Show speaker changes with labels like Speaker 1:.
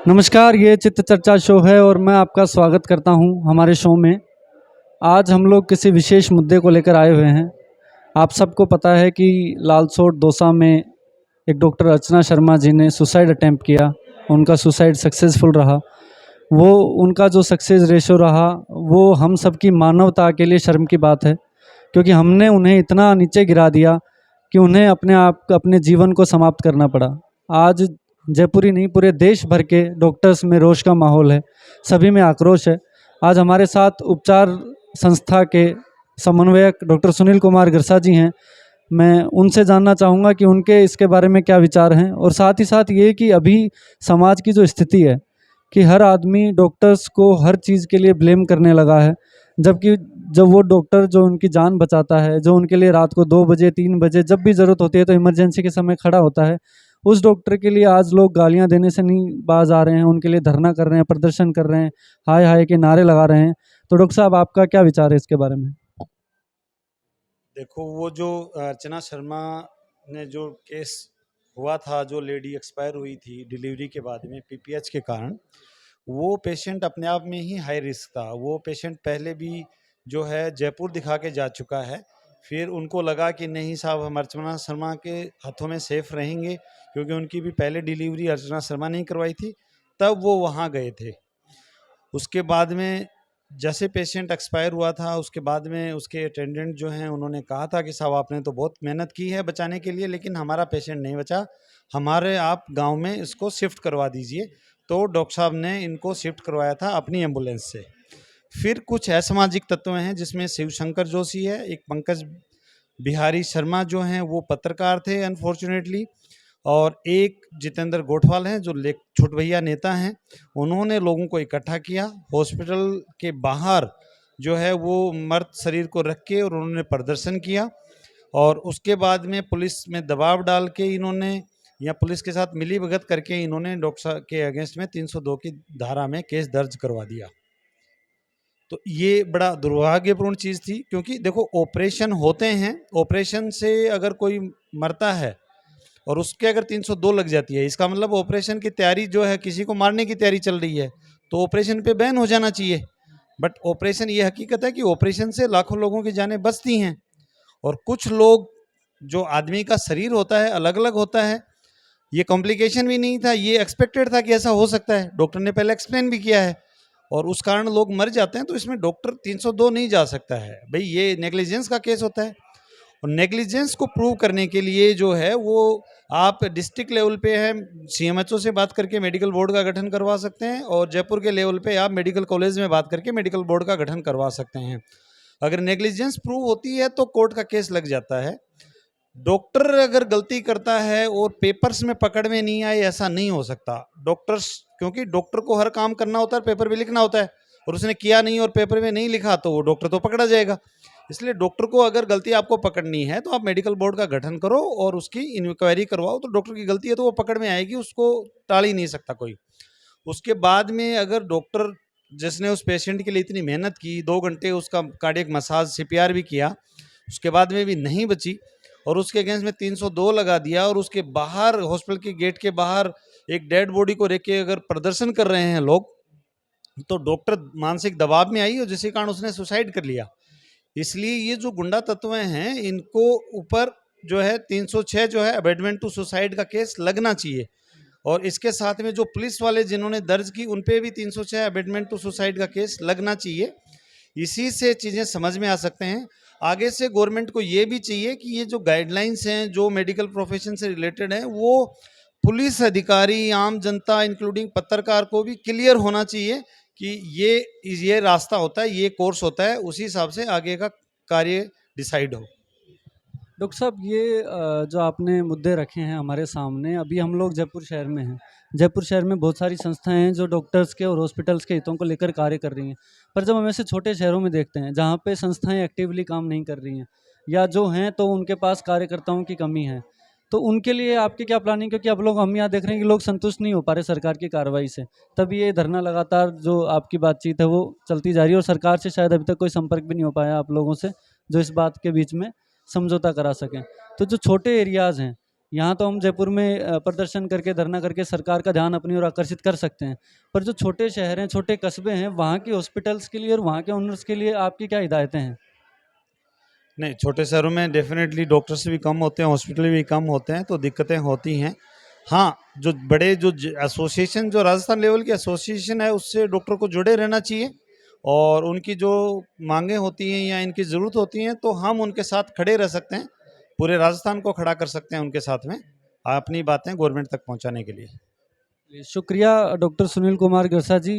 Speaker 1: नमस्कार, ये चित्त चर्चा शो है और मैं आपका स्वागत करता हूं हमारे शो में। आज हम लोग किसी विशेष मुद्दे को लेकर आए हुए हैं। आप सबको पता है कि लालसोट दौसा में एक डॉक्टर अर्चना शर्मा जी ने सुसाइड अटेम्प्ट किया। उनका सुसाइड सक्सेसफुल रहा। वो उनका जो सक्सेस रेशो रहा वो हम सबकी मानवता के लिए शर्म की बात है, क्योंकि हमने उन्हें इतना नीचे गिरा दिया कि उन्हें अपने जीवन को समाप्त करना पड़ा। आज जयपुर ही नहीं, पूरे देश भर के डॉक्टर्स में रोष का माहौल है, सभी में आक्रोश है। आज हमारे साथ उपचार संस्था के समन्वयक डॉक्टर सुनील कुमार गिरसा जी हैं। मैं उनसे जानना चाहूँगा कि उनके इसके बारे में क्या विचार हैं, और साथ ही साथ ये कि अभी समाज की जो स्थिति है कि हर आदमी डॉक्टर्स को हर चीज़ के लिए ब्लेम करने लगा है, जबकि जब वो डॉक्टर जो उनकी जान बचाता है, जो उनके लिए रात को 2 बजे 3 बजे जब भी ज़रूरत होती है तो इमरजेंसी के समय खड़ा होता है, उस डॉक्टर के लिए आज लोग गालियां देने से नहीं बाज आ रहे हैं। उनके लिए धरना कर रहे हैं, प्रदर्शन कर रहे हैं, हाय हाय के नारे लगा रहे हैं। तो डॉक्टर साहब, आपका क्या विचार है इसके बारे में?
Speaker 2: देखो, वो जो अर्चना शर्मा ने जो केस हुआ था, जो लेडी एक्सपायर हुई थी डिलीवरी के बाद में पीपीएच के कारण, वो पेशेंट अपने आप में ही हाई रिस्क था। वो पेशेंट पहले भी जो है जयपुर दिखा के जा चुका है। फिर उनको लगा कि नहीं साहब, हम अर्चना शर्मा के हाथों में सेफ रहेंगे, क्योंकि उनकी भी पहले डिलीवरी अर्चना शर्मा ने करवाई थी, तब वो वहाँ गए थे। उसके बाद में जैसे पेशेंट एक्सपायर हुआ था, उसके बाद में उसके अटेंडेंट जो हैं उन्होंने कहा था कि साहब आपने तो बहुत मेहनत की है बचाने के लिए, लेकिन हमारा पेशेंट नहीं बचा, हमारे आप गांव में इसको शिफ्ट करवा दीजिए। तो डॉक्टर साहब ने इनको शिफ्ट करवाया था अपनी एम्बुलेंस से। फिर कुछ असामाजिक तत्व हैं जिसमें शिवशंकर जोशी है, एक पंकज बिहारी शर्मा जो हैं वो पत्रकार थे अनफॉर्चुनेटली, और एक जितेंद्र गोठवाल हैं जो छोट भैया नेता हैं। उन्होंने लोगों को इकट्ठा किया हॉस्पिटल के बाहर, जो है वो मर्द शरीर को रख के, और उन्होंने प्रदर्शन किया। और उसके बाद में पुलिस में दबाव डाल के इन्होंने, या पुलिस के साथ मिली भगत करके इन्होंने डॉक्टर साहब के अगेंस्ट में 302 की धारा में केस दर्ज करवा दिया। तो ये बड़ा दुर्भाग्यपूर्ण चीज़ थी, क्योंकि देखो ऑपरेशन होते हैं, ऑपरेशन से अगर कोई मरता है और उसके अगर 302 लग जाती है, इसका मतलब ऑपरेशन की तैयारी जो है, किसी को मारने की तैयारी चल रही है, तो ऑपरेशन पे बैन हो जाना चाहिए। बट ऑपरेशन, ये हकीकत है कि ऑपरेशन से लाखों लोगों की जानें बचती हैं। और कुछ लोग, जो आदमी का शरीर होता है अलग अलग होता है, ये कॉम्प्लिकेशन भी नहीं था, ये एक्सपेक्टेड था कि ऐसा हो सकता है, डॉक्टर ने पहले एक्सप्लेन भी किया है, और उस कारण लोग मर जाते हैं। तो इसमें डॉक्टर 302 नहीं जा सकता है भाई, ये नेग्लिजेंस का केस होता है। और नेग्लिजेंस को प्रूव करने के लिए जो है वो आप डिस्ट्रिक्ट लेवल पे है, सीएमएचओ से बात करके मेडिकल बोर्ड का गठन करवा सकते हैं, और जयपुर के लेवल पे आप मेडिकल कॉलेज में बात करके मेडिकल बोर्ड का गठन करवा सकते हैं। अगर नेग्लिजेंस प्रूव होती है तो कोर्ट का केस लग जाता है। डॉक्टर अगर गलती करता है और पेपर्स में पकड़ में नहीं आए, ऐसा नहीं हो सकता। डॉक्टर्स, क्योंकि डॉक्टर को हर काम करना होता है, पेपर भी लिखना होता है, और उसने किया नहीं और पेपर में नहीं लिखा तो वो डॉक्टर तो पकड़ा जाएगा। इसलिए डॉक्टर को अगर गलती आपको पकड़नी है तो आप मेडिकल बोर्ड का गठन करो और उसकी इंक्वायरी करवाओ। तो डॉक्टर की गलती है तो वो पकड़ में आएगी, उसको टाल ही नहीं सकता कोई। उसके बाद में अगर डॉक्टर जिसने उस पेशेंट के लिए इतनी मेहनत की, 2 घंटे उसका कार्डियक मसाज सीपीआर भी किया, उसके बाद में भी नहीं बची, और उसके अगेंस्ट में 302 लगा दिया, और उसके बाहर हॉस्पिटल के गेट के बाहर एक डेड बॉडी को रख के अगर प्रदर्शन कर रहे हैं लोग, तो डॉक्टर मानसिक दबाव में आई और जिसके कारण उसने सुसाइड कर लिया। इसलिए ये जो गुंडा तत्व हैं, इनको ऊपर जो है 306 जो है अबेटमेंट टू सुसाइड का केस लगना चाहिए। और इसके साथ में जो पुलिस वाले जिन्होंने दर्ज की, उन पे भी 306 अबेटमेंट टू सुसाइड का केस लगना चाहिए। इसी से चीज़ें समझ में आ सकते हैं। आगे से गवर्नमेंट को ये भी चाहिए कि ये जो गाइडलाइंस हैं जो मेडिकल प्रोफेशन से रिलेटेड हैं, वो पुलिस अधिकारी, आम जनता इंक्लूडिंग पत्रकार को भी क्लियर होना चाहिए कि ये रास्ता होता है, ये कोर्स होता है, उसी हिसाब से आगे का कार्य डिसाइड हो।
Speaker 1: डॉक्टर साहब, ये जो आपने मुद्दे रखे हैं हमारे सामने, अभी हम लोग जयपुर शहर में हैं। जयपुर शहर में बहुत सारी संस्थाएं हैं जो डॉक्टर्स के और हॉस्पिटल्स के हितों को लेकर कार्य कर रही हैं। पर जब हम ऐसे छोटे शहरों में देखते हैं जहाँ पे संस्थाएं एक्टिवली काम नहीं कर रही हैं, या जो हैं तो उनके पास कार्यकर्ताओं की कमी है, तो उनके लिए आपकी क्या प्लानिंग? क्योंकि अब लोग, हम यहाँ देख रहे हैं कि लोग संतुष्ट नहीं हो पा रहे सरकार की कार्रवाई से, तब ये धरना लगातार जो आपकी बातचीत है वो चलती जा रही है, और सरकार से शायद अभी तक कोई संपर्क भी नहीं हो पाया आप लोगों से जो इस बात के बीच में समझौता करा सकें। तो जो छोटे एरियाज़ हैं, यहाँ तो हम जयपुर में प्रदर्शन करके धरना करके सरकार का ध्यान अपनी ओर आकर्षित कर सकते हैं, पर जो छोटे शहर हैं, छोटे कस्बे हैं, वहाँ की हॉस्पिटल्स के लिए और वहाँ के ओनर्स के लिए आपकी क्या हिदायतें हैं?
Speaker 2: नहीं, छोटे शहरों में डेफिनेटली डॉक्टर्स भी कम होते हैं, हॉस्पिटल भी कम होते हैं, तो दिक्कतें होती हैं। हाँ, जो बड़े जो एसोसिएशन, जो राजस्थान लेवल की एसोसिएशन है, उससे डॉक्टर को जुड़े रहना चाहिए और उनकी जो मांगें होती हैं या इनकी ज़रूरत होती हैं, तो हम उनके साथ खड़े रह सकते हैं। पूरे राजस्थान को खड़ा कर सकते हैं उनके साथ में, अपनी बातें गवर्नमेंट तक पहुंचाने के लिए।
Speaker 1: शुक्रिया डॉक्टर सुनील कुमार गरसा जी।